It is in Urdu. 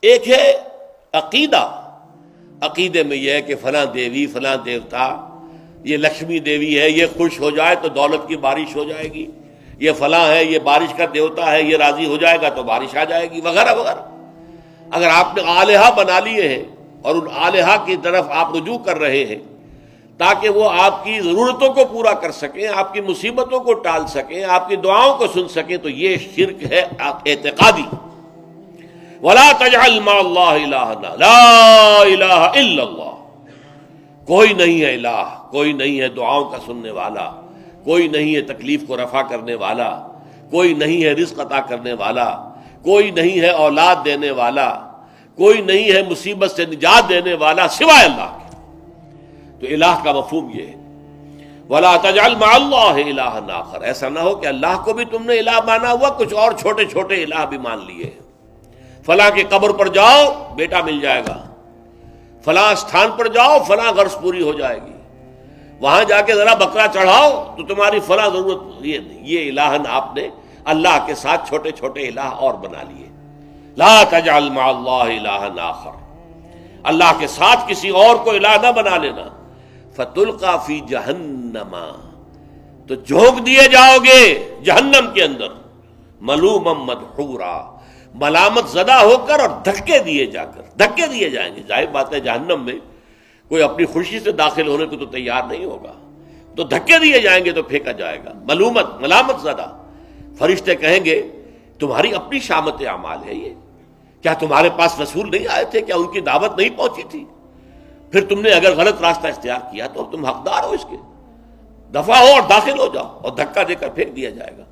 ایک ہے عقیدہ، عقیدے میں یہ ہے کہ فلاں دیوی فلاں دیوتا، یہ لکشمی دیوی ہے، یہ خوش ہو جائے تو دولت کی بارش ہو جائے گی، یہ فلاں ہے، یہ بارش کا دیوتا ہے، یہ راضی ہو جائے گا تو بارش آ جائے گی، وغیرہ وغیرہ۔ اگر آپ نے آلہہ بنا لیے ہیں اور ان آلہہ کی طرف آپ رجوع کر رہے ہیں تاکہ وہ آپ کی ضرورتوں کو پورا کر سکیں، آپ کی مصیبتوں کو ٹال سکیں، آپ کی دعاؤں کو سن سکیں، تو یہ شرک ہے اعتقادی۔ وَلَا تَجْعَلْ مَعَ اللَّهِ إِلَٰهًا لَا إِلَٰهَ إِلَّا اللَّهُ، کوئی نہیں ہے الہ، کوئی نہیں ہے دعاؤں کا سننے والا، کوئی نہیں ہے تکلیف کو رفع کرنے والا، کوئی نہیں ہے رزق عطا کرنے والا، کوئی نہیں ہے اولاد دینے والا، کوئی نہیں ہے مصیبت سے نجات دینے والا سوائے اللہ کے۔ تو الہ کا مفہوم یہ ہے، وَلَا تَجْعَلْ مَعَ اللَّهِ إِلَٰهًا آخر، ایسا نہ ہو کہ اللہ کو بھی تم نے الہ مانا ہوا، کچھ اور چھوٹے چھوٹے الہ بھی مان لیے ہیں۔ فلاں کی قبر پر جاؤ بیٹا مل جائے گا، فلاں استھان پر جاؤ فلاں غرض پوری ہو جائے گی، وہاں جا کے ذرا بکرا چڑھاؤ تو تمہاری فلاں ضرورت، یہ نہیں، یہ الہن آپ نے اللہ کے ساتھ چھوٹے چھوٹے الہ اور بنا لیے۔ لا تجعل مع اللہ الہا آخر، اللہ کے ساتھ کسی اور کو الہ نہ بنا لینا۔ فتلقى فی جہنم، تو جھونک دیے جاؤ گے جہنم کے اندر، ملوما مدحورا، ملامت زدہ ہو کر اور دھکے دیے جا کر، دھکے دیے جائیں گے۔ ظاہر بات ہے جہنم میں کوئی اپنی خوشی سے داخل ہونے کو تو تیار نہیں ہوگا، تو دھکے دیے جائیں گے تو پھینکا جائے گا، ملامت زدہ۔ فرشتے کہیں گے تمہاری اپنی شامت اعمال ہے یہ، کیا تمہارے پاس رسول نہیں آئے تھے؟ کیا ان کی دعوت نہیں پہنچی تھی؟ پھر تم نے اگر غلط راستہ اختیار کیا تو تم حقدار ہو اس کے، دفع ہو اور داخل ہو جاؤ، اور دھکا دے کر پھینک دیا جائے گا۔